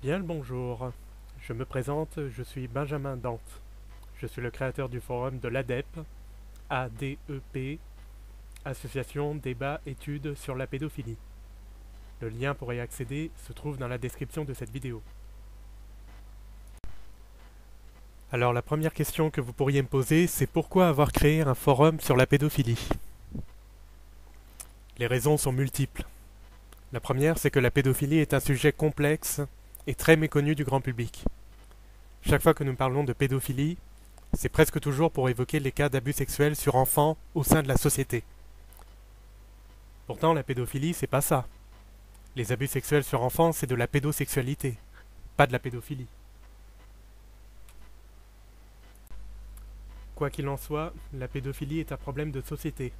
Bien le bonjour. Je me présente, je suis Benjamin Dante. Je suis le créateur du forum de l'ADEP, ADEP, Association Débat Études sur la pédophilie. Le lien pour y accéder se trouve dans la description de cette vidéo. Alors la première question que vous pourriez me poser, c'est pourquoi avoir créé un forum sur la pédophilie? Les raisons sont multiples. La première, c'est que la pédophilie est un sujet complexe et très méconnu du grand public. Chaque fois que nous parlons de pédophilie, c'est presque toujours pour évoquer les cas d'abus sexuels sur enfants au sein de la société. Pourtant, la pédophilie, c'est pas ça. Les abus sexuels sur enfants, c'est de la pédosexualité, pas de la pédophilie. Quoi qu'il en soit, la pédophilie est un problème de société.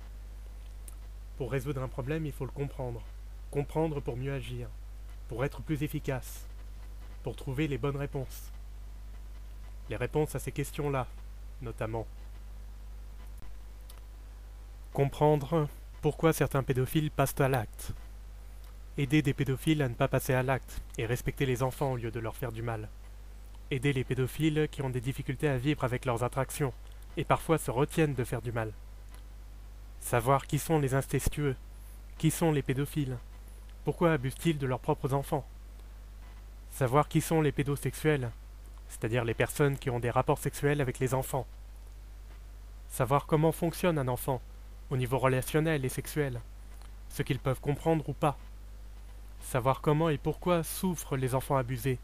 Pour résoudre un problème, il faut le comprendre. Comprendre pour mieux agir, pour être plus efficace, pour trouver les bonnes réponses. Les réponses à ces questions-là, notamment. Comprendre pourquoi certains pédophiles passent à l'acte. Aider des pédophiles à ne pas passer à l'acte et respecter les enfants au lieu de leur faire du mal. Aider les pédophiles qui ont des difficultés à vivre avec leurs attractions et parfois se retiennent de faire du mal. Savoir qui sont les incestueux, qui sont les pédophiles, pourquoi abusent-ils de leurs propres enfants. Savoir qui sont les pédosexuels, c'est-à-dire les personnes qui ont des rapports sexuels avec les enfants. Savoir comment fonctionne un enfant, au niveau relationnel et sexuel, ce qu'ils peuvent comprendre ou pas. Savoir comment et pourquoi souffrent les enfants abusés,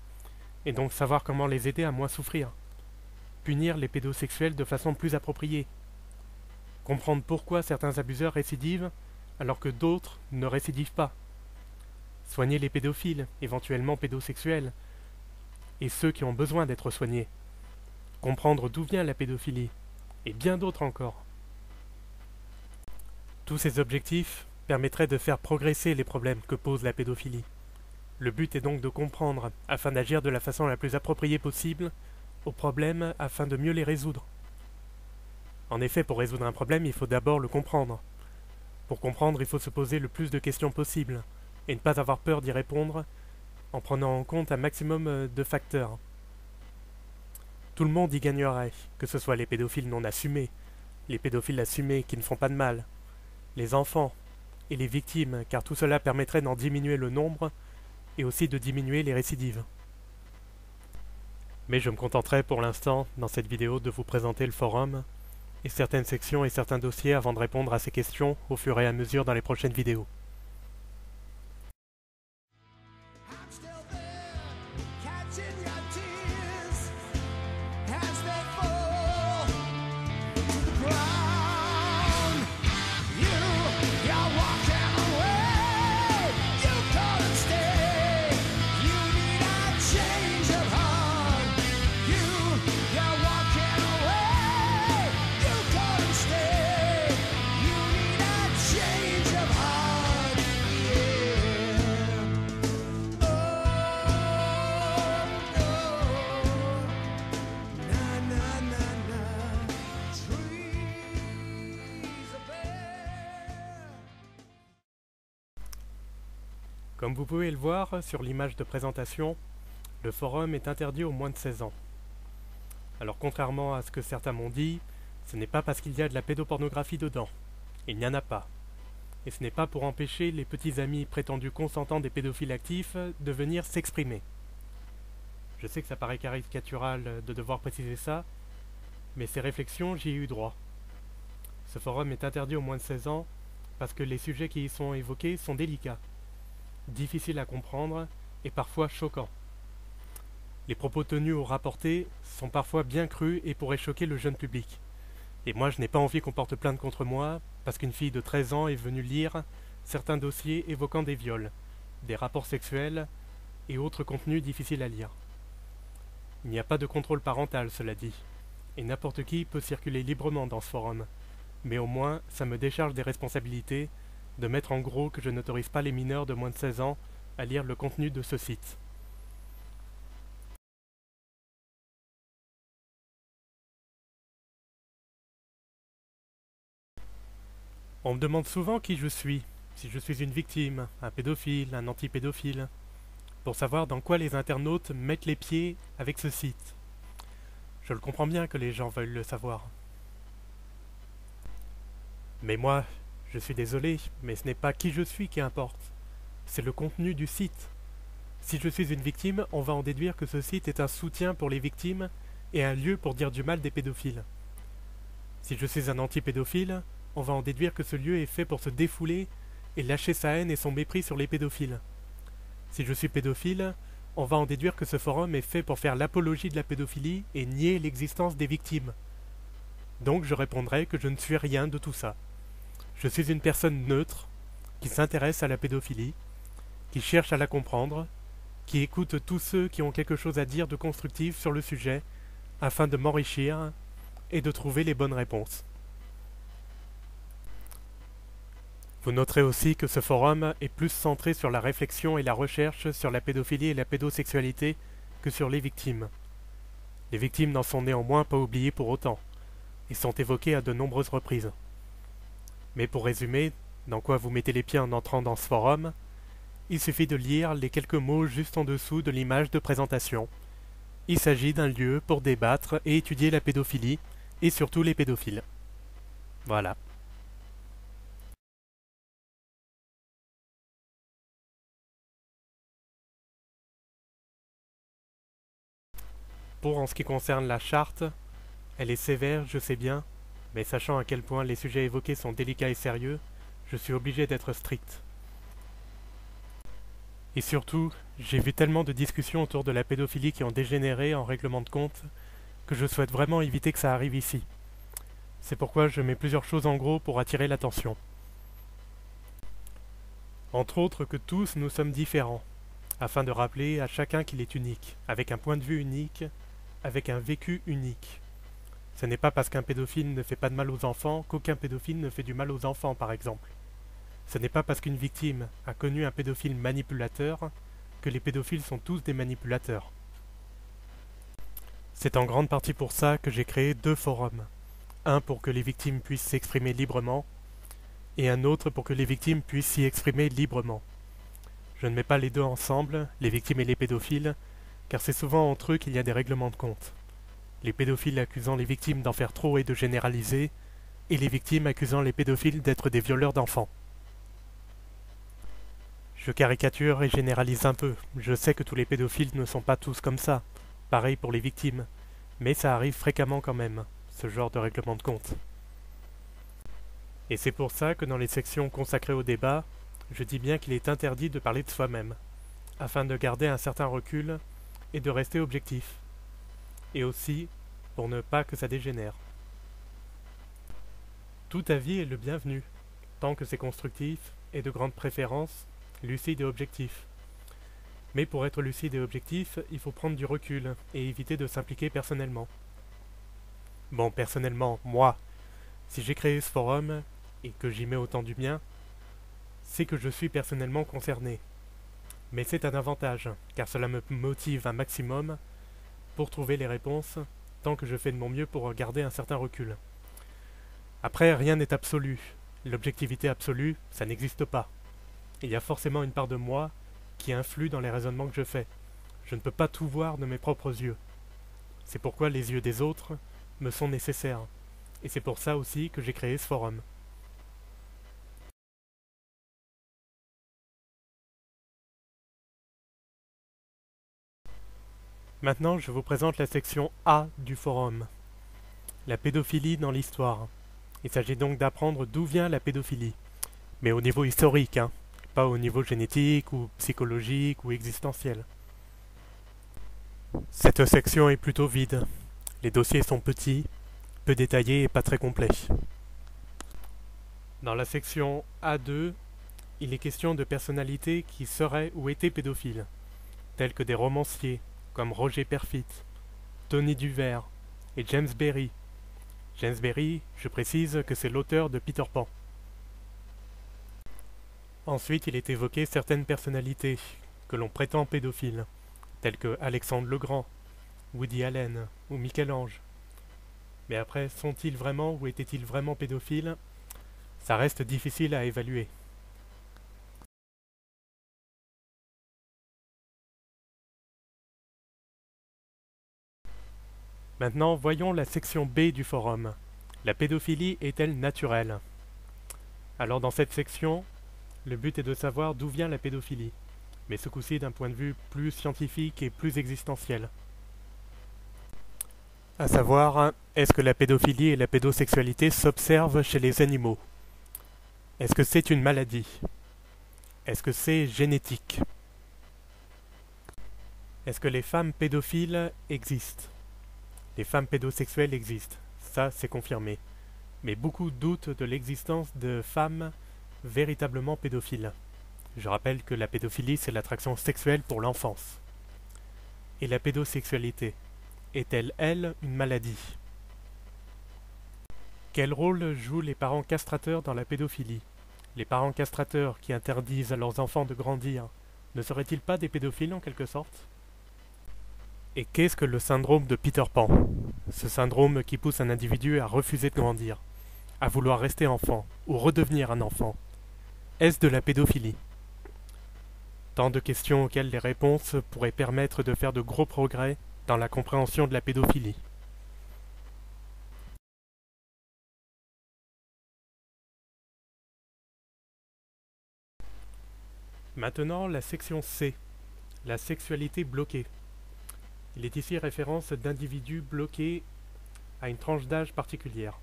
et donc savoir comment les aider à moins souffrir. Punir les pédosexuels de façon plus appropriée. Comprendre pourquoi certains abuseurs récidivent alors que d'autres ne récidivent pas. Soigner les pédophiles, éventuellement pédosexuels, et ceux qui ont besoin d'être soignés. Comprendre d'où vient la pédophilie, et bien d'autres encore. Tous ces objectifs permettraient de faire progresser les problèmes que pose la pédophilie. Le but est donc de comprendre, afin d'agir de la façon la plus appropriée possible, aux problèmes afin de mieux les résoudre. En effet, pour résoudre un problème, il faut d'abord le comprendre. Pour comprendre, il faut se poser le plus de questions possible, et ne pas avoir peur d'y répondre, en prenant en compte un maximum de facteurs. Tout le monde y gagnerait, que ce soit les pédophiles non assumés, les pédophiles assumés qui ne font pas de mal, les enfants et les victimes, car tout cela permettrait d'en diminuer le nombre et aussi de diminuer les récidives. Mais je me contenterai pour l'instant, dans cette vidéo, de vous présenter le forum et certaines sections et certains dossiers avant de répondre à ces questions au fur et à mesure dans les prochaines vidéos. Comme vous pouvez le voir sur l'image de présentation, le forum est interdit aux moins de 16 ans. Alors contrairement à ce que certains m'ont dit, ce n'est pas parce qu'il y a de la pédopornographie dedans. Il n'y en a pas. Et ce n'est pas pour empêcher les petits amis prétendus consentants des pédophiles actifs de venir s'exprimer. Je sais que ça paraît caricatural de devoir préciser ça, mais ces réflexions, j'y ai eu droit. Ce forum est interdit aux moins de 16 ans parce que les sujets qui y sont évoqués sont délicats, difficiles à comprendre et parfois choquants. Les propos tenus ou rapportés sont parfois bien crus et pourraient choquer le jeune public. Et moi, je n'ai pas envie qu'on porte plainte contre moi parce qu'une fille de 13 ans est venue lire certains dossiers évoquant des viols, des rapports sexuels et autres contenus difficiles à lire. Il n'y a pas de contrôle parental, cela dit, et n'importe qui peut circuler librement dans ce forum. Mais au moins, ça me décharge des responsabilités de mettre en gros que je n'autorise pas les mineurs de moins de 16 ans à lire le contenu de ce site. On me demande souvent qui je suis, si je suis une victime, un pédophile, un anti-pédophile. pour savoir dans quoi les internautes mettent les pieds avec ce site. Je le comprends bien que les gens veulent le savoir. Mais moi, je suis désolé, mais ce n'est pas qui je suis qui importe. C'est le contenu du site. Si je suis une victime, on va en déduire que ce site est un soutien pour les victimes et un lieu pour dire du mal des pédophiles. Si je suis un anti-pédophile, on va en déduire que ce lieu est fait pour se défouler et lâcher sa haine et son mépris sur les pédophiles. Si je suis pédophile, on va en déduire que ce forum est fait pour faire l'apologie de la pédophilie et nier l'existence des victimes. Donc je répondrai que je ne suis rien de tout ça. Je suis une personne neutre, qui s'intéresse à la pédophilie, qui cherche à la comprendre, qui écoute tous ceux qui ont quelque chose à dire de constructif sur le sujet, afin de m'enrichir et de trouver les bonnes réponses. Vous noterez aussi que ce forum est plus centré sur la réflexion et la recherche sur la pédophilie et la pédosexualité que sur les victimes. Les victimes n'en sont néanmoins pas oubliées pour autant, et sont évoquées à de nombreuses reprises. Mais pour résumer, dans quoi vous mettez les pieds en entrant dans ce forum, il suffit de lire les quelques mots juste en dessous de l'image de présentation. Il s'agit d'un lieu pour débattre et étudier la pédophilie, et surtout les pédophiles. Voilà. Pour en ce qui concerne la charte, elle est sévère, je sais bien, mais sachant à quel point les sujets évoqués sont délicats et sérieux, je suis obligé d'être strict. Et surtout, j'ai vu tellement de discussions autour de la pédophilie qui ont dégénéré en règlement de compte, que je souhaite vraiment éviter que ça arrive ici. C'est pourquoi je mets plusieurs choses en gros pour attirer l'attention. Entre autres que tous nous sommes différents, afin de rappeler à chacun qu'il est unique, avec un point de vue unique, avec un vécu unique. Ce n'est pas parce qu'un pédophile ne fait pas de mal aux enfants qu'aucun pédophile ne fait du mal aux enfants, par exemple. Ce n'est pas parce qu'une victime a connu un pédophile manipulateur que les pédophiles sont tous des manipulateurs. C'est en grande partie pour ça que j'ai créé 2 forums. Un pour que les victimes puissent s'exprimer librement, et un autre pour que les victimes puissent s'y exprimer librement. Je ne mets pas les deux ensemble, les victimes et les pédophiles, car c'est souvent entre eux qu'il y a des règlements de compte. Les pédophiles accusant les victimes d'en faire trop et de généraliser, et les victimes accusant les pédophiles d'être des violeurs d'enfants. Je caricature et généralise un peu, je sais que tous les pédophiles ne sont pas tous comme ça, pareil pour les victimes, mais ça arrive fréquemment quand même, ce genre de règlement de compte. Et c'est pour ça que dans les sections consacrées au débat, je dis bien qu'il est interdit de parler de soi-même, afin de garder un certain recul et de rester objectif. Et aussi pour ne pas que ça dégénère. Tout avis est le bienvenu, tant que c'est constructif et de grande préférence, lucide et objectif. Mais pour être lucide et objectif, il faut prendre du recul et éviter de s'impliquer personnellement. Bon, personnellement, moi, si j'ai créé ce forum et que j'y mets autant du mien, c'est que je suis personnellement concerné. Mais c'est un avantage, car cela me motive un maximum pour trouver les réponses, tant que je fais de mon mieux pour garder un certain recul. Après, rien n'est absolu. L'objectivité absolue, ça n'existe pas. Il y a forcément une part de moi qui influe dans les raisonnements que je fais. Je ne peux pas tout voir de mes propres yeux. C'est pourquoi les yeux des autres me sont nécessaires. Et c'est pour ça aussi que j'ai créé ce forum. Maintenant, je vous présente la section A du forum. La pédophilie dans l'histoire. Il s'agit donc d'apprendre d'où vient la pédophilie. Mais au niveau historique, hein, pas au niveau génétique ou psychologique ou existentiel. Cette section est plutôt vide. Les dossiers sont petits, peu détaillés et pas très complets. Dans la section A2, il est question de personnalités qui seraient ou étaient pédophiles, tels que des romanciers, comme Roger Perfit, Tony Duvert et James Berry. James Berry, je précise que c'est l'auteur de Peter Pan. Ensuite, il est évoqué certaines personnalités que l'on prétend pédophiles, telles que Alexandre le Grand, Woody Allen ou Michel-Ange. Mais après, sont-ils vraiment ou étaient-ils vraiment pédophiles? Ça reste difficile à évaluer. Maintenant, voyons la section B du forum. La pédophilie est-elle naturelle? Alors dans cette section, le but est de savoir d'où vient la pédophilie, mais ce coup-ci d'un point de vue plus scientifique et plus existentiel. À savoir, est-ce que la pédophilie et la pédosexualité s'observent chez les animaux? Est-ce que c'est une maladie? Est-ce que c'est génétique? Est-ce que les femmes pédophiles existent? Les femmes pédosexuelles existent, ça c'est confirmé. Mais beaucoup doutent de l'existence de femmes véritablement pédophiles. Je rappelle que la pédophilie c'est l'attraction sexuelle pour l'enfance. Et la pédosexualité, est-elle, elle, une maladie? Quel rôle jouent les parents castrateurs dans la pédophilie? Les parents castrateurs qui interdisent à leurs enfants de grandir, ne seraient-ils pas des pédophiles en quelque sorte? Et qu'est-ce que le syndrome de Peter Pan? Ce syndrome qui pousse un individu à refuser de grandir, à vouloir rester enfant, ou redevenir un enfant. Est-ce de la pédophilie? Tant de questions auxquelles les réponses pourraient permettre de faire de gros progrès dans la compréhension de la pédophilie. Maintenant, la section C, la sexualité bloquée. Il est ici référence d'individus bloqués à une tranche d'âge particulière.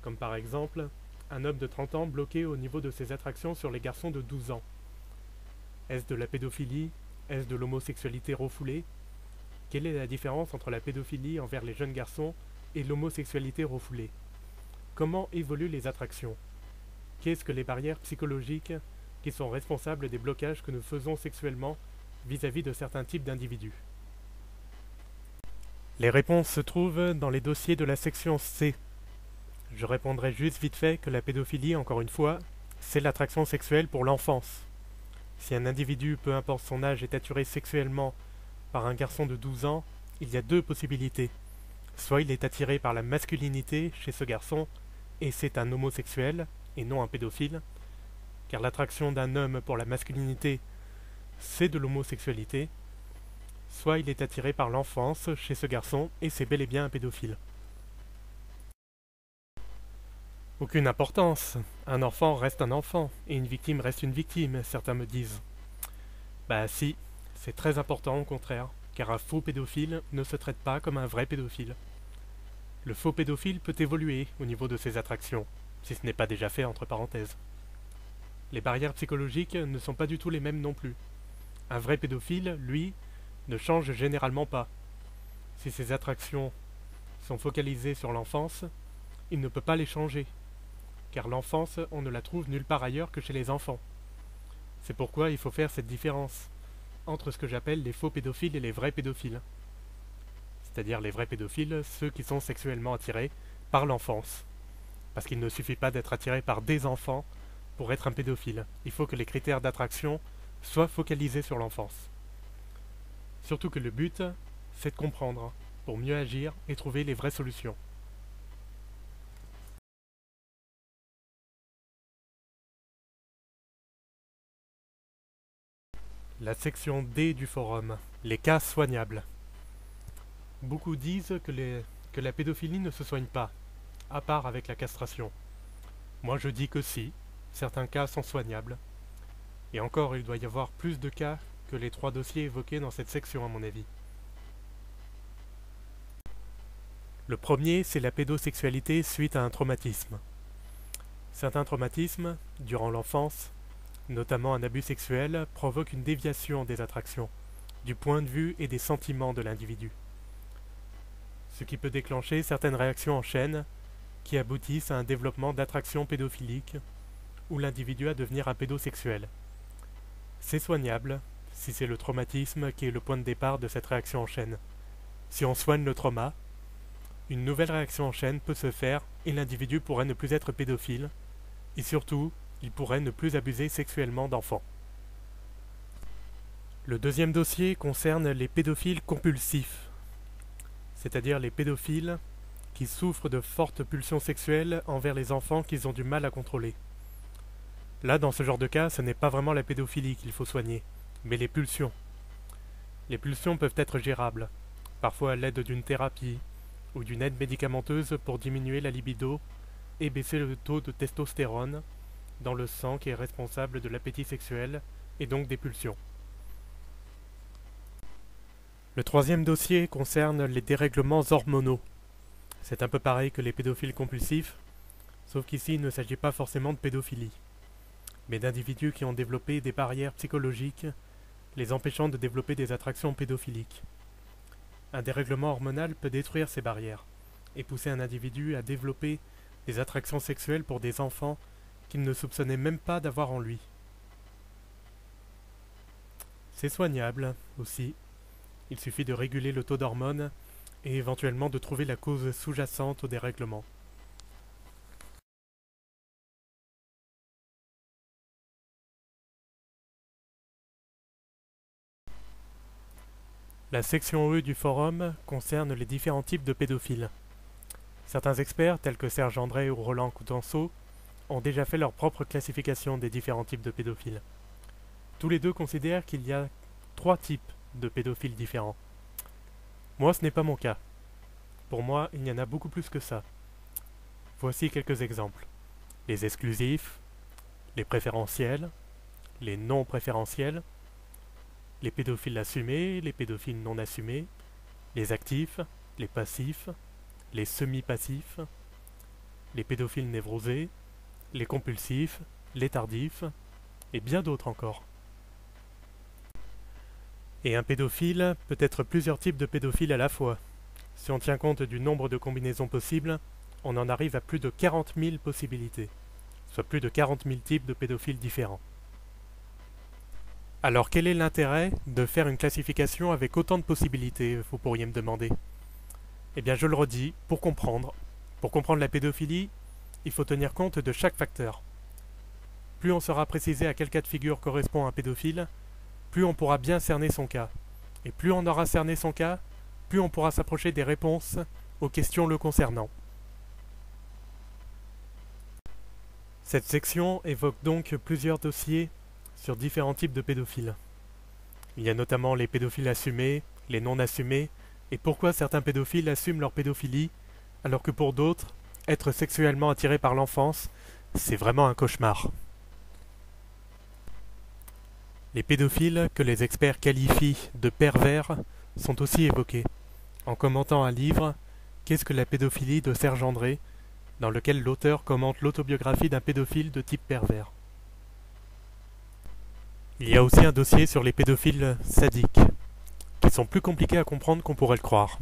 Comme par exemple, un homme de 30 ans bloqué au niveau de ses attractions sur les garçons de 12 ans. Est-ce de la pédophilie? Est-ce de l'homosexualité refoulée? Quelle est la différence entre la pédophilie envers les jeunes garçons et l'homosexualité refoulée? Comment évoluent les attractions? Qu'est-ce que les barrières psychologiques qui sont responsables des blocages que nous faisons sexuellement vis-à-vis de certains types d'individus? Les réponses se trouvent dans les dossiers de la section C. Je répondrai juste vite fait que la pédophilie, encore une fois, c'est l'attraction sexuelle pour l'enfance. Si un individu, peu importe son âge, est attiré sexuellement par un garçon de 12 ans, il y a deux possibilités. Soit il est attiré par la masculinité chez ce garçon, et c'est un homosexuel, et non un pédophile, car l'attraction d'un homme pour la masculinité, c'est de l'homosexualité. Soit il est attiré par l'enfance chez ce garçon, et c'est bel et bien un pédophile. Aucune importance. Un enfant reste un enfant, et une victime reste une victime, certains me disent. Bah si, c'est très important au contraire, car un faux pédophile ne se traite pas comme un vrai pédophile. Le faux pédophile peut évoluer au niveau de ses attractions, si ce n'est pas déjà fait entre parenthèses. Les barrières psychologiques ne sont pas du tout les mêmes non plus. Un vrai pédophile, lui, ne change généralement pas. Si ses attractions sont focalisées sur l'enfance, il ne peut pas les changer, car l'enfance, on ne la trouve nulle part ailleurs que chez les enfants. C'est pourquoi il faut faire cette différence entre ce que j'appelle les faux pédophiles et les vrais pédophiles. C'est-à-dire les vrais pédophiles, ceux qui sont sexuellement attirés par l'enfance. Parce qu'il ne suffit pas d'être attiré par des enfants pour être un pédophile. Il faut que les critères d'attraction soient focalisés sur l'enfance. Surtout que le but, c'est de comprendre, pour mieux agir et trouver les vraies solutions. La section D du forum, les cas soignables. Beaucoup disent que la pédophilie ne se soigne pas, à part avec la castration. Moi je dis que si, certains cas sont soignables. Et encore, il doit y avoir plus de cas que les 3 dossiers évoqués dans cette section à mon avis. Le premier, c'est la pédosexualité suite à un traumatisme. Certains traumatismes, durant l'enfance, notamment un abus sexuel, provoquent une déviation des attractions, du point de vue et des sentiments de l'individu. Ce qui peut déclencher certaines réactions en chaîne qui aboutissent à un développement d'attraction pédophilique ou l'individu à devenir un pédosexuel. C'est soignable si c'est le traumatisme qui est le point de départ de cette réaction en chaîne. Si on soigne le trauma, une nouvelle réaction en chaîne peut se faire et l'individu pourrait ne plus être pédophile et surtout, il pourrait ne plus abuser sexuellement d'enfants. Le deuxième dossier concerne les pédophiles compulsifs, c'est-à-dire les pédophiles qui souffrent de fortes pulsions sexuelles envers les enfants qu'ils ont du mal à contrôler. Là, dans ce genre de cas, ce n'est pas vraiment la pédophilie qu'il faut soigner, mais les pulsions. Les pulsions peuvent être gérables. parfois à l'aide d'une thérapie ou d'une aide médicamenteuse pour diminuer la libido et baisser le taux de testostérone dans le sang qui est responsable de l'appétit sexuel et donc des pulsions. Le troisième dossier concerne les dérèglements hormonaux. C'est un peu pareil que les pédophiles compulsifs, sauf qu'ici il ne s'agit pas forcément de pédophilie, mais d'individus qui ont développé des barrières psychologiques les empêchant de développer des attractions pédophiliques. Un dérèglement hormonal peut détruire ces barrières et pousser un individu à développer des attractions sexuelles pour des enfants qu'il ne soupçonnait même pas d'avoir en lui. C'est soignable aussi. Il suffit de réguler le taux d'hormones et éventuellement de trouver la cause sous-jacente au dérèglement. La section E du forum concerne les différents types de pédophiles. Certains experts, tels que Serge André ou Roland Coutenceau, ont déjà fait leur propre classification des différents types de pédophiles. Tous les deux considèrent qu'il y a 3 types de pédophiles différents. Moi, ce n'est pas mon cas. Pour moi, il y en a beaucoup plus que ça. Voici quelques exemples. Les exclusifs, les préférentiels, les non préférentiels, les pédophiles assumés, les pédophiles non assumés, les actifs, les passifs, les semi-passifs, les pédophiles névrosés, les compulsifs, les tardifs, et bien d'autres encore. Et un pédophile peut être plusieurs types de pédophiles à la fois. Si on tient compte du nombre de combinaisons possibles, on en arrive à plus de 40 000 possibilités, soit plus de 40 000 types de pédophiles différents. Alors quel est l'intérêt de faire une classification avec autant de possibilités, vous pourriez me demander? Eh bien je le redis, pour comprendre la pédophilie, il faut tenir compte de chaque facteur. Plus on saura préciser à quel cas de figure correspond un pédophile, plus on pourra bien cerner son cas. Et plus on aura cerné son cas, plus on pourra s'approcher des réponses aux questions le concernant. Cette section évoque donc plusieurs dossiers sur différents types de pédophiles. Il y a notamment les pédophiles assumés, les non assumés, et pourquoi certains pédophiles assument leur pédophilie, alors que pour d'autres, être sexuellement attiré par l'enfance, c'est vraiment un cauchemar. Les pédophiles, que les experts qualifient de pervers, sont aussi évoqués, en commentant un livre « Qu'est-ce que la pédophilie » de Serge André, dans lequel l'auteur commente l'autobiographie d'un pédophile de type pervers. Il y a aussi un dossier sur les pédophiles sadiques, qui sont plus compliqués à comprendre qu'on pourrait le croire.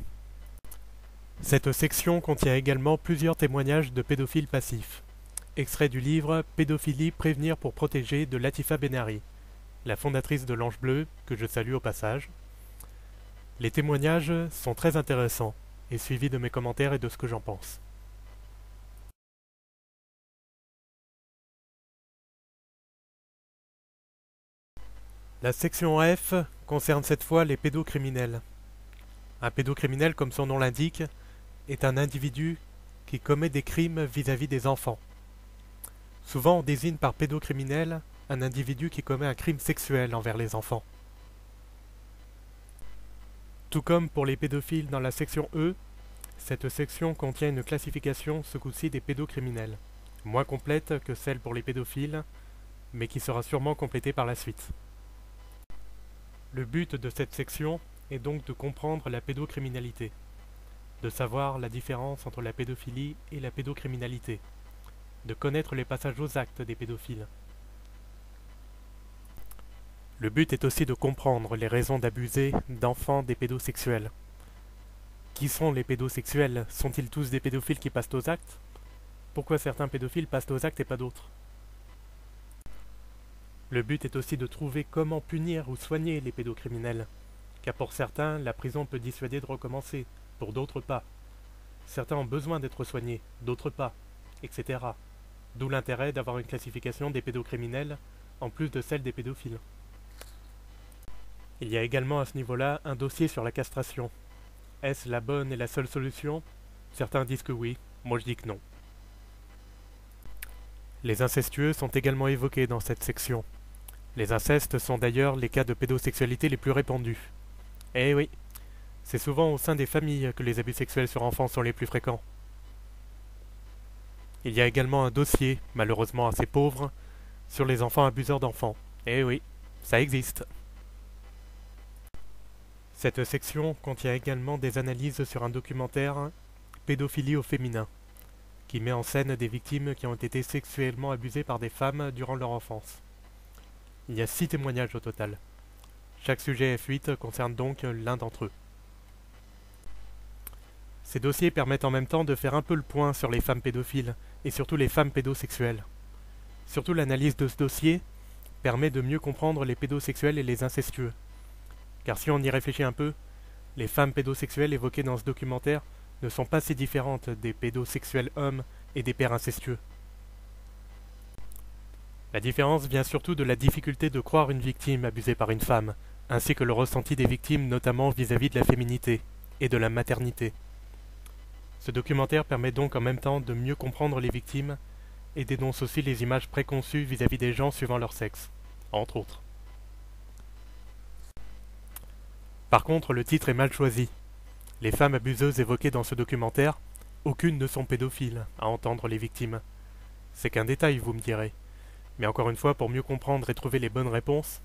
Cette section contient également plusieurs témoignages de pédophiles passifs, extraits du livre « Pédophilie, prévenir pour protéger » de Latifa Benari, la fondatrice de l'Ange Bleu, que je salue au passage. Les témoignages sont très intéressants, et suivis de mes commentaires et de ce que j'en pense. La section F concerne cette fois les pédocriminels. Un pédocriminel, comme son nom l'indique, est un individu qui commet des crimes vis-à-vis des enfants. Souvent on désigne par pédocriminel un individu qui commet un crime sexuel envers les enfants. Tout comme pour les pédophiles dans la section E, cette section contient une classification ce coup-ci des pédocriminels, moins complète que celle pour les pédophiles, mais qui sera sûrement complétée par la suite. Le but de cette section est donc de comprendre la pédocriminalité, de savoir la différence entre la pédophilie et la pédocriminalité, de connaître les passages aux actes des pédophiles. Le but est aussi de comprendre les raisons d'abuser d'enfants des pédosexuels. Qui sont les pédosexuels? Sont-ils tous des pédophiles qui passent aux actes? Pourquoi certains pédophiles passent aux actes et pas d'autres? Le but est aussi de trouver comment punir ou soigner les pédocriminels, car pour certains, la prison peut dissuader de recommencer, pour d'autres pas. Certains ont besoin d'être soignés, d'autres pas, etc. D'où l'intérêt d'avoir une classification des pédocriminels, en plus de celle des pédophiles. Il y a également à ce niveau-là un dossier sur la castration. Est-ce la bonne et la seule solution? Certains disent que oui, moi je dis que non. Les incestueux sont également évoqués dans cette section. Les incestes sont d'ailleurs les cas de pédosexualité les plus répandus. Eh oui, C'est souvent au sein des familles que les abus sexuels sur enfants sont les plus fréquents. Il y a également un dossier, malheureusement assez pauvre, sur les enfants abuseurs d'enfants. Eh oui, ça existe. Cette section contient également des analyses sur un documentaire Pédophilie au féminin, qui met en scène des victimes qui ont été sexuellement abusées par des femmes durant leur enfance. Il y a 6 témoignages au total. Chaque sujet F8 concerne donc l'un d'entre eux. Ces dossiers permettent en même temps de faire un peu le point sur les femmes pédophiles, et surtout les femmes pédosexuelles. Surtout l'analyse de ce dossier permet de mieux comprendre les pédosexuels et les incestueux. Car si on y réfléchit un peu, les femmes pédosexuelles évoquées dans ce documentaire ne sont pas si différentes des pédosexuels hommes et des pères incestueux. La différence vient surtout de la difficulté de croire une victime abusée par une femme, ainsi que le ressenti des victimes notamment vis-à-vis de la féminité et de la maternité. Ce documentaire permet donc en même temps de mieux comprendre les victimes et dénonce aussi les images préconçues vis-à-vis des gens suivant leur sexe, entre autres. Par contre, le titre est mal choisi. Les femmes abuseuses évoquées dans ce documentaire, aucunes ne sont pédophiles, à entendre les victimes. C'est qu'un détail, vous me direz. Mais encore une fois, pour mieux comprendre et trouver les bonnes réponses,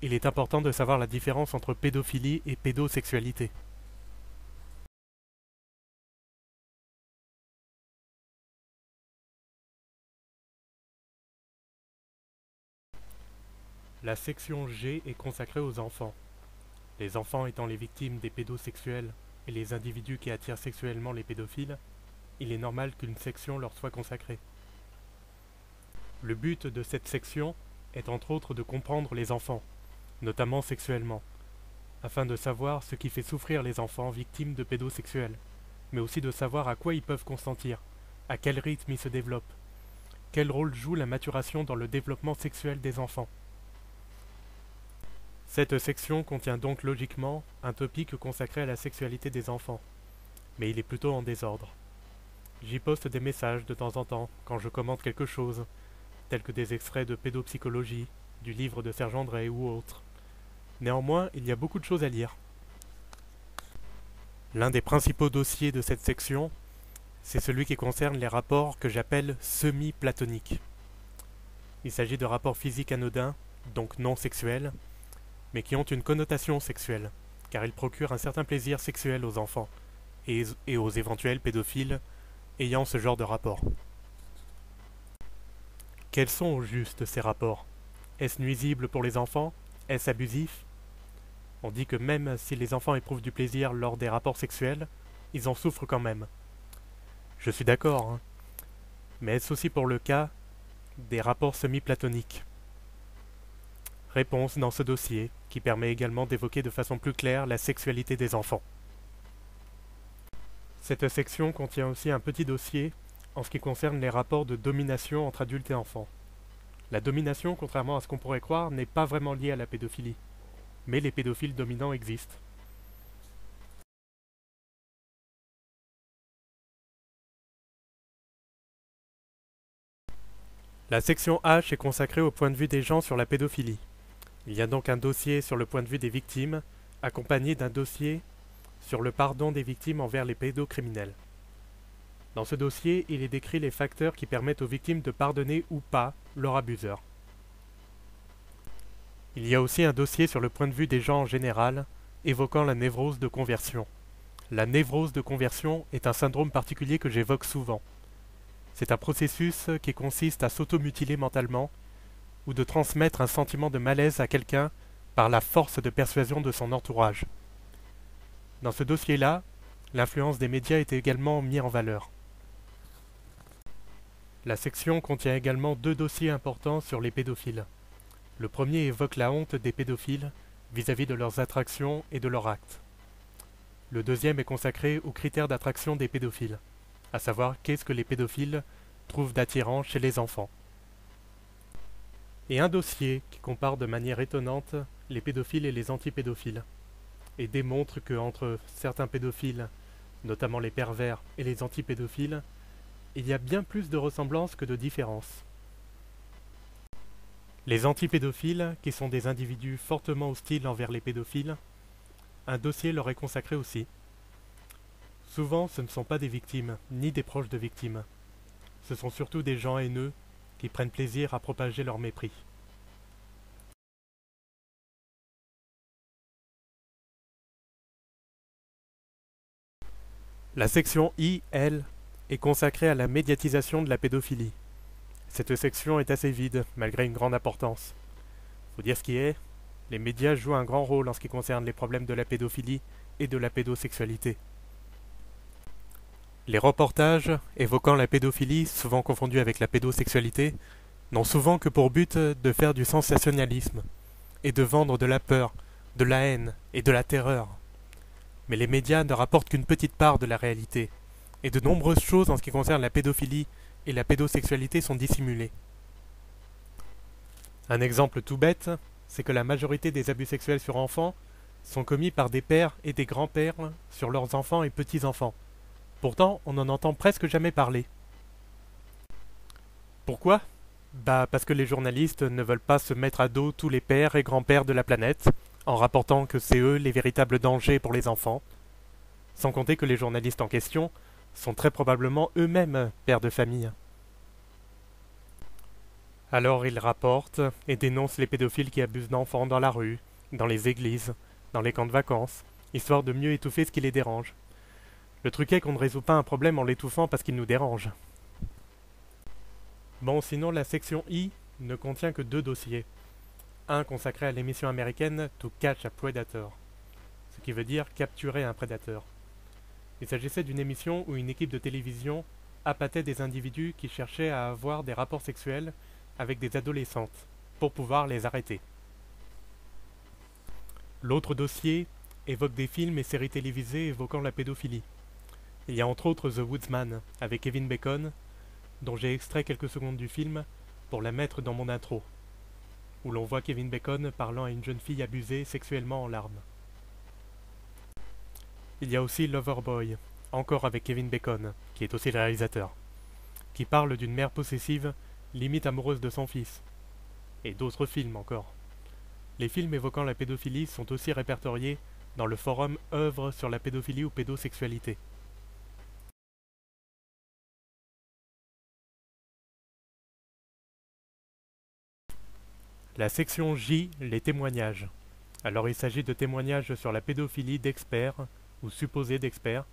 il est important de savoir la différence entre pédophilie et pédosexualité. La section G est consacrée aux enfants. Les enfants étant les victimes des pédosexuels et les individus qui attirent sexuellement les pédophiles, il est normal qu'une section leur soit consacrée. Le but de cette section est entre autres de comprendre les enfants, notamment sexuellement, afin de savoir ce qui fait souffrir les enfants victimes de pédosexuels, mais aussi de savoir à quoi ils peuvent consentir, à quel rythme ils se développent, quel rôle joue la maturation dans le développement sexuel des enfants. Cette section contient donc logiquement un topic consacré à la sexualité des enfants, mais il est plutôt en désordre. J'y poste des messages de temps en temps quand je commente quelque chose, tels que des extraits de pédopsychologie, du livre de Serge André ou autres. Néanmoins, il y a beaucoup de choses à lire. L'un des principaux dossiers de cette section, c'est celui qui concerne les rapports que j'appelle semi-platoniques. Il s'agit de rapports physiques anodins, donc non sexuels, mais qui ont une connotation sexuelle, car ils procurent un certain plaisir sexuel aux enfants, et aux éventuels pédophiles ayant ce genre de rapport. Quels sont au juste ces rapports? Est-ce nuisible pour les enfants? Est-ce abusif? On dit que même si les enfants éprouvent du plaisir lors des rapports sexuels, ils en souffrent quand même. Je suis d'accord, hein. Mais est-ce aussi pour le cas des rapports semi-platoniques? Réponse dans ce dossier, qui permet également d'évoquer de façon plus claire la sexualité des enfants. Cette section contient aussi un petit dossier en ce qui concerne les rapports de domination entre adultes et enfants. La domination, contrairement à ce qu'on pourrait croire, n'est pas vraiment liée à la pédophilie, mais les pédophiles dominants existent. La section H est consacrée au point de vue des gens sur la pédophilie. Il y a donc un dossier sur le point de vue des victimes, accompagné d'un dossier sur le pardon des victimes envers les pédocriminels. Dans ce dossier, il est décrit les facteurs qui permettent aux victimes de pardonner ou pas leur abuseur. Il y a aussi un dossier sur le point de vue des gens en général, évoquant la névrose de conversion. La névrose de conversion est un syndrome particulier que j'évoque souvent. C'est un processus qui consiste à s'automutiler mentalement ou de transmettre un sentiment de malaise à quelqu'un par la force de persuasion de son entourage. Dans ce dossier-là, l'influence des médias est également mise en valeur. La section contient également 2 dossiers importants sur les pédophiles. Le premier évoque la honte des pédophiles vis-à-vis de leurs attractions et de leurs actes. Le deuxième est consacré aux critères d'attraction des pédophiles, à savoir qu'est-ce que les pédophiles trouvent d'attirant chez les enfants. Et un dossier qui compare de manière étonnante les pédophiles et les antipédophiles, et démontre que entre certains pédophiles, notamment les pervers et les antipédophiles, il y a bien plus de ressemblances que de différences. Les antipédophiles, qui sont des individus fortement hostiles envers les pédophiles, un dossier leur est consacré aussi. Souvent, ce ne sont pas des victimes, ni des proches de victimes. Ce sont surtout des gens haineux qui prennent plaisir à propager leur mépris. La section I, elle, est consacrée à la médiatisation de la pédophilie. Cette section est assez vide, malgré une grande importance. Faut dire ce qui est, les médias jouent un grand rôle en ce qui concerne les problèmes de la pédophilie et de la pédosexualité. Les reportages évoquant la pédophilie, souvent confondus avec la pédosexualité, n'ont souvent que pour but de faire du sensationnalisme et de vendre de la peur, de la haine et de la terreur. Mais les médias ne rapportent qu'une petite part de la réalité, et de nombreuses choses en ce qui concerne la pédophilie et la pédosexualité sont dissimulées. Un exemple tout bête, c'est que la majorité des abus sexuels sur enfants sont commis par des pères et des grands-pères sur leurs enfants et petits-enfants. Pourtant, on n'en entend presque jamais parler. Pourquoi ? Parce que les journalistes ne veulent pas se mettre à dos tous les pères et grands-pères de la planète, en rapportant que c'est eux les véritables dangers pour les enfants. Sans compter que les journalistes en question sont très probablement eux-mêmes pères de famille. Alors ils rapportent et dénoncent les pédophiles qui abusent d'enfants dans la rue, dans les églises, dans les camps de vacances, histoire de mieux étouffer ce qui les dérange. Le truc est qu'on ne résout pas un problème en l'étouffant parce qu'il nous dérange. Bon, sinon la section I ne contient que 2 dossiers. Un consacré à l'émission américaine To Catch a Predator, ce qui veut dire capturer un prédateur. Il s'agissait d'une émission où une équipe de télévision appâtait des individus qui cherchaient à avoir des rapports sexuels avec des adolescentes, pour pouvoir les arrêter. L'autre dossier évoque des films et séries télévisées évoquant la pédophilie. Il y a entre autres The Woodsman, avec Kevin Bacon, dont j'ai extrait quelques secondes du film pour la mettre dans mon intro, où l'on voit Kevin Bacon parlant à une jeune fille abusée sexuellement en larmes. Il y a aussi Loverboy, encore avec Kevin Bacon, qui est aussi le réalisateur, qui parle d'une mère possessive, limite amoureuse de son fils, et d'autres films encore. Les films évoquant la pédophilie sont aussi répertoriés dans le forum Œuvres sur la pédophilie ou pédosexualité. La section J, les témoignages. Alors il s'agit de témoignages sur la pédophilie d'experts, ou supposés d'experts,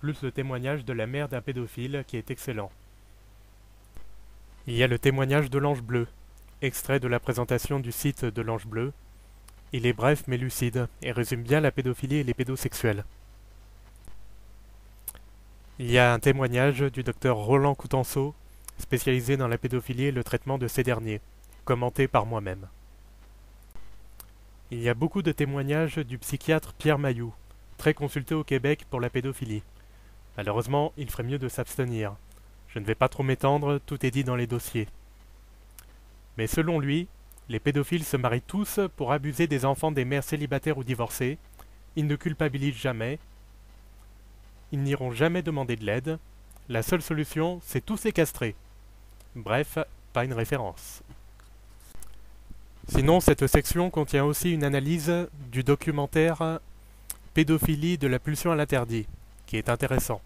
plus le témoignage de la mère d'un pédophile qui est excellent. Il y a le témoignage de l'Ange Bleu, extrait de la présentation du site de l'Ange Bleu. Il est bref mais lucide, et résume bien la pédophilie et les pédosexuels. Il y a un témoignage du docteur Roland Coutenceau, spécialisé dans la pédophilie et le traitement de ces derniers, commenté par moi-même. Il y a beaucoup de témoignages du psychiatre Pierre Mailloux, très consulté au Québec pour la pédophilie. Malheureusement, il ferait mieux de s'abstenir. Je ne vais pas trop m'étendre, tout est dit dans les dossiers. Mais selon lui, les pédophiles se marient tous pour abuser des enfants des mères célibataires ou divorcées, ils ne culpabilisent jamais, ils n'iront jamais demander de l'aide, la seule solution, c'est tous les castrer. Bref, pas une référence. Sinon, cette section contient aussi une analyse du documentaire Pédophilie de la pulsion à l'interdit, qui est intéressant,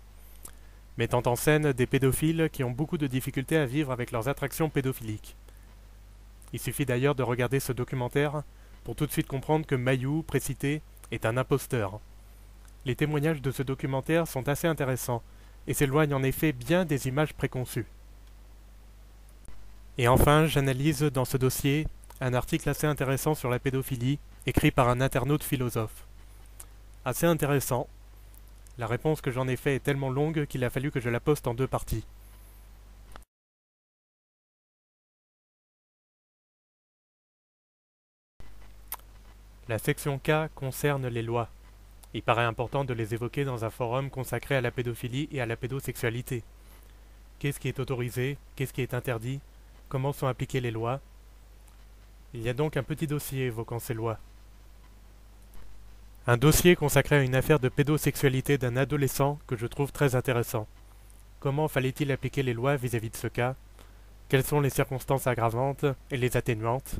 mettant en scène des pédophiles qui ont beaucoup de difficultés à vivre avec leurs attractions pédophiliques. Il suffit d'ailleurs de regarder ce documentaire pour tout de suite comprendre que Mailloux, précité, est un imposteur. Les témoignages de ce documentaire sont assez intéressants et s'éloignent en effet bien des images préconçues. Et enfin, j'analyse dans ce dossier un article assez intéressant sur la pédophilie, écrit par un internaute philosophe. Assez intéressant. La réponse que j'en ai faite est tellement longue qu'il a fallu que je la poste en 2 parties. La section K concerne les lois. Il paraît important de les évoquer dans un forum consacré à la pédophilie et à la pédosexualité. Qu'est-ce qui est autorisé? Qu'est-ce qui est interdit? Comment sont appliquées les lois? Il y a donc un petit dossier évoquant ces lois. Un dossier consacré à une affaire de pédosexualité d'un adolescent que je trouve très intéressant. Comment fallait-il appliquer les lois vis-à-vis de ce cas? Quelles sont les circonstances aggravantes et les atténuantes?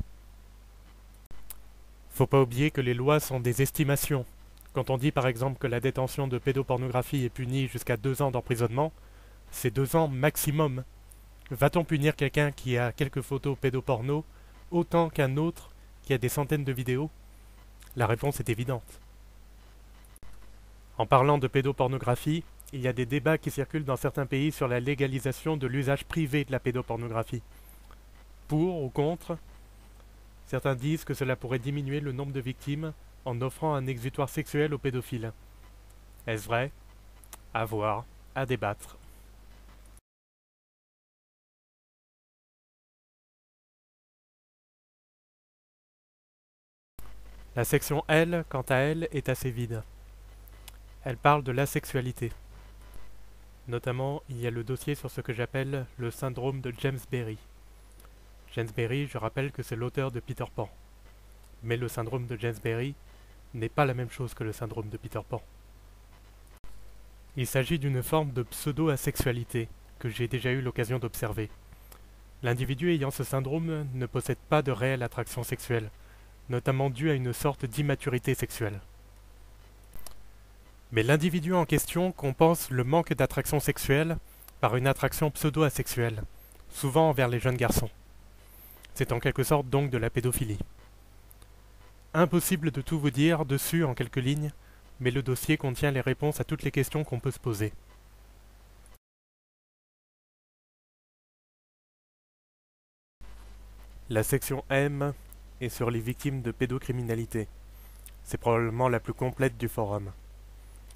Faut pas oublier que les lois sont des estimations, Quand on dit par exemple que la détention de pédopornographie est punie jusqu'à 2 ans d'emprisonnement, c'est 2 ans maximum. Va-t-on punir quelqu'un qui a quelques photos pédoporno autant qu'un autre qui a des centaines de vidéos? La réponse est évidente. En parlant de pédopornographie, il y a des débats qui circulent dans certains pays sur la légalisation de l'usage privé de la pédopornographie. Pour ou contre, certains disent que cela pourrait diminuer le nombre de victimes en offrant un exutoire sexuel aux pédophiles. Est-ce vrai? À voir, à débattre. La section L, quant à elle, est assez vide. Elle parle de l'asexualité. Notamment, il y a le dossier sur ce que j'appelle le syndrome de James Berry. James Berry, je rappelle que c'est l'auteur de Peter Pan. Mais le syndrome de James Berry n'est pas la même chose que le syndrome de Peter Pan. Il s'agit d'une forme de pseudo-asexualité que j'ai déjà eu l'occasion d'observer. L'individu ayant ce syndrome ne possède pas de réelle attraction sexuelle, notamment due à une sorte d'immaturité sexuelle. Mais l'individu en question compense le manque d'attraction sexuelle par une attraction pseudo-asexuelle, souvent envers les jeunes garçons. C'est en quelque sorte donc de la pédophilie. Impossible de tout vous dire dessus en quelques lignes, mais le dossier contient les réponses à toutes les questions qu'on peut se poser. La section M est sur les victimes de pédocriminalité. C'est probablement la plus complète du forum.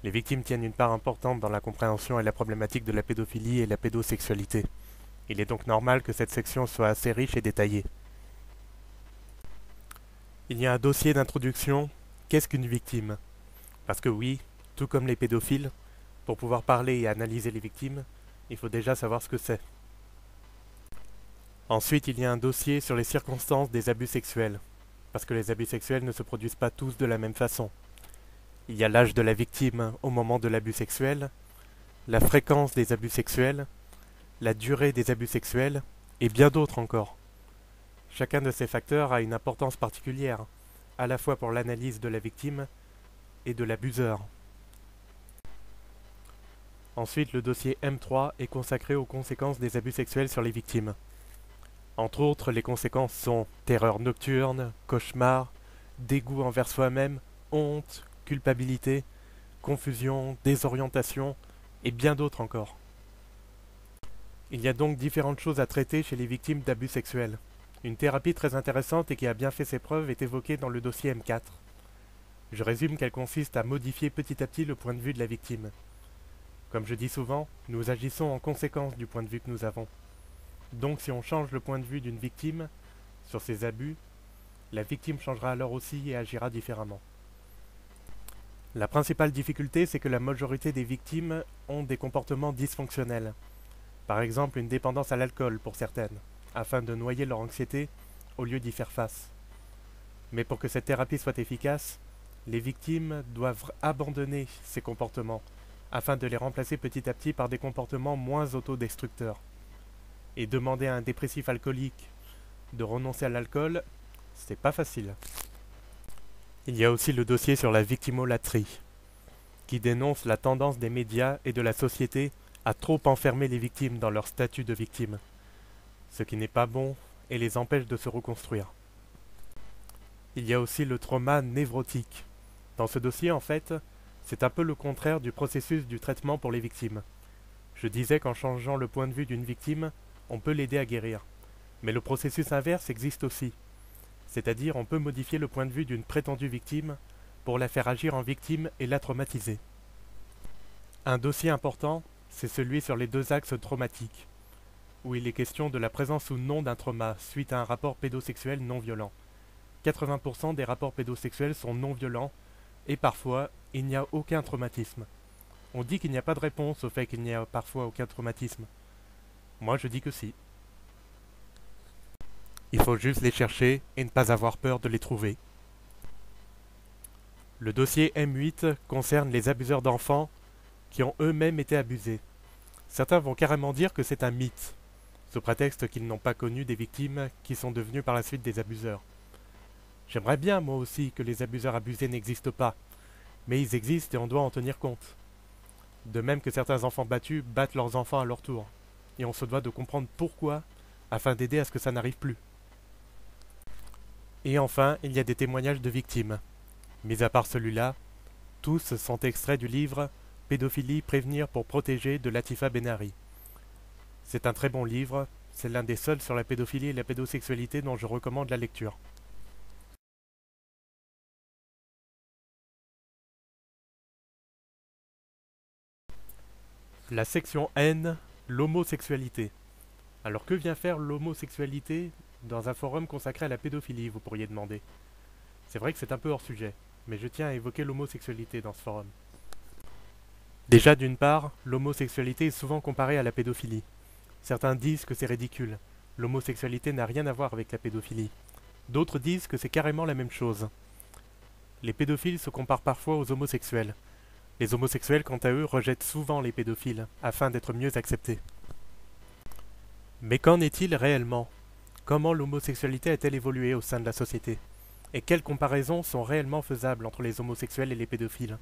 Les victimes tiennent une part importante dans la compréhension et la problématique de la pédophilie et la pédosexualité. Il est donc normal que cette section soit assez riche et détaillée. Il y a un dossier d'introduction. Qu'est-ce qu'une victime? Parce que oui, tout comme les pédophiles, pour pouvoir parler et analyser les victimes, il faut déjà savoir ce que c'est. Ensuite, il y a un dossier sur les circonstances des abus sexuels, parce que les abus sexuels ne se produisent pas tous de la même façon. Il y a l'âge de la victime au moment de l'abus sexuel, la fréquence des abus sexuels, la durée des abus sexuels, et bien d'autres encore. Chacun de ces facteurs a une importance particulière, à la fois pour l'analyse de la victime et de l'abuseur. Ensuite, le dossier M3 est consacré aux conséquences des abus sexuels sur les victimes. Entre autres, les conséquences sont terreur nocturne, cauchemar, dégoût envers soi-même, honte, culpabilité, confusion, désorientation, et bien d'autres encore. Il y a donc différentes choses à traiter chez les victimes d'abus sexuels. Une thérapie très intéressante et qui a bien fait ses preuves est évoquée dans le dossier M4. Je résume qu'elle consiste à modifier petit à petit le point de vue de la victime. Comme je dis souvent, nous agissons en conséquence du point de vue que nous avons. Donc si on change le point de vue d'une victime sur ses abus, la victime changera alors aussi et agira différemment. La principale difficulté, c'est que la majorité des victimes ont des comportements dysfonctionnels. Par exemple, une dépendance à l'alcool pour certaines, afin de noyer leur anxiété au lieu d'y faire face. Mais pour que cette thérapie soit efficace, les victimes doivent abandonner ces comportements, afin de les remplacer petit à petit par des comportements moins autodestructeurs. Et demander à un dépressif alcoolique de renoncer à l'alcool, c'est pas facile. Il y a aussi le dossier sur la victimolatrie, qui dénonce la tendance des médias et de la société à trop enfermer les victimes dans leur statut de victime, ce qui n'est pas bon et les empêche de se reconstruire. Il y a aussi le trauma névrotique. Dans ce dossier, en fait, c'est un peu le contraire du processus du traitement pour les victimes. Je disais qu'en changeant le point de vue d'une victime, on peut l'aider à guérir. Mais le processus inverse existe aussi. C'est-à-dire on peut modifier le point de vue d'une prétendue victime pour la faire agir en victime et la traumatiser. Un dossier important, c'est celui sur les 2 axes traumatiques, où il est question de la présence ou non d'un trauma suite à un rapport pédosexuel non violent. 80% des rapports pédosexuels sont non violents, et parfois, il n'y a aucun traumatisme. On dit qu'il n'y a pas de réponse au fait qu'il n'y a parfois aucun traumatisme. Moi je dis que si. Il faut juste les chercher et ne pas avoir peur de les trouver. Le dossier M8 concerne les abuseurs d'enfants qui ont eux-mêmes été abusés. Certains vont carrément dire que c'est un mythe, sous prétexte qu'ils n'ont pas connu des victimes qui sont devenues par la suite des abuseurs. J'aimerais bien moi aussi que les abuseurs abusés n'existent pas, mais ils existent et on doit en tenir compte. De même que certains enfants battus battent leurs enfants à leur tour, et on se doit de comprendre pourquoi, afin d'aider à ce que ça n'arrive plus. Et enfin, il y a des témoignages de victimes. Mis à part celui-là, tous sont extraits du livre « Pédophilie, prévenir pour protéger » de Latifa Benari. C'est un très bon livre, c'est l'un des seuls sur la pédophilie et la pédosexualité dont je recommande la lecture. La section N, l'homosexualité. Alors que vient faire l'homosexualité dans un forum consacré à la pédophilie, vous pourriez demander. C'est vrai que c'est un peu hors sujet, mais je tiens à évoquer l'homosexualité dans ce forum. Déjà d'une part, l'homosexualité est souvent comparée à la pédophilie. Certains disent que c'est ridicule, l'homosexualité n'a rien à voir avec la pédophilie. D'autres disent que c'est carrément la même chose. Les pédophiles se comparent parfois aux homosexuels. Les homosexuels, quant à eux, rejettent souvent les pédophiles, afin d'être mieux acceptés. Mais qu'en est-il réellement? Comment l'homosexualité a-t-elle évolué au sein de la société? Et quelles comparaisons sont réellement faisables entre les homosexuels et les pédophiles?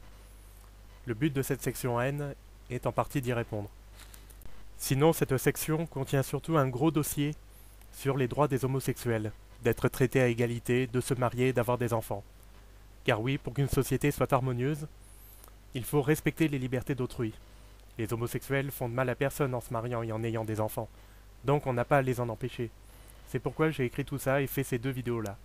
Le but de cette section N est en partie d'y répondre. Sinon, cette section contient surtout un gros dossier sur les droits des homosexuels, d'être traités à égalité, de se marier, d'avoir des enfants. Car oui, pour qu'une société soit harmonieuse, il faut respecter les libertés d'autrui. Les homosexuels font de mal à personne en se mariant et en ayant des enfants, donc on n'a pas à les en empêcher. C'est pourquoi j'ai écrit tout ça et fait ces deux vidéos-là.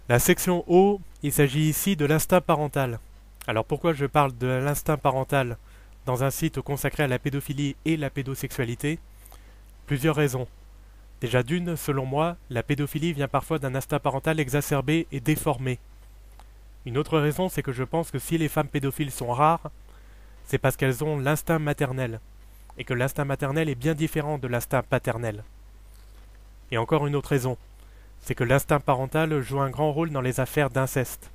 La section O, il s'agit ici de l'instinct parental. Alors pourquoi je parle de l'instinct parental dans un site consacré à la pédophilie et la pédosexualité? Plusieurs raisons. Déjà d'une, selon moi, la pédophilie vient parfois d'un instinct parental exacerbé et déformé. Une autre raison, c'est que je pense que si les femmes pédophiles sont rares, c'est parce qu'elles ont l'instinct maternel, et que l'instinct maternel est bien différent de l'instinct paternel. Et encore une autre raison, c'est que l'instinct parental joue un grand rôle dans les affaires d'inceste.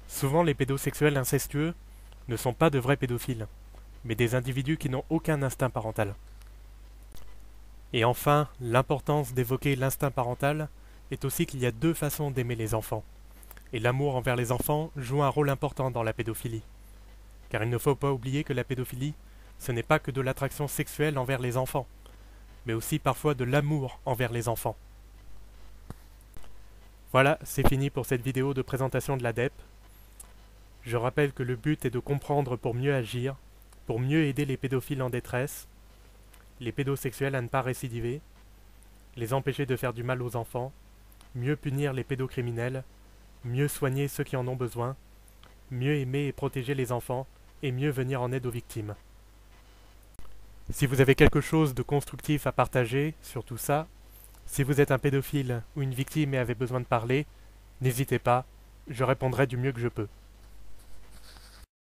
Souvent, les pédosexuels incestueux ne sont pas de vrais pédophiles, mais des individus qui n'ont aucun instinct parental. Et enfin, l'importance d'évoquer l'instinct parental est aussi qu'il y a deux façons d'aimer les enfants. Et l'amour envers les enfants joue un rôle important dans la pédophilie. Car il ne faut pas oublier que la pédophilie, ce n'est pas que de l'attraction sexuelle envers les enfants, mais aussi parfois de l'amour envers les enfants. Voilà, c'est fini pour cette vidéo de présentation de l'ADEP. Je rappelle que le but est de comprendre pour mieux agir, pour mieux aider les pédophiles en détresse, les pédosexuels à ne pas récidiver, les empêcher de faire du mal aux enfants, mieux punir les pédocriminels, mieux soigner ceux qui en ont besoin, mieux aimer et protéger les enfants, et mieux venir en aide aux victimes. Si vous avez quelque chose de constructif à partager sur tout ça, si vous êtes un pédophile ou une victime et avez besoin de parler, n'hésitez pas, je répondrai du mieux que je peux.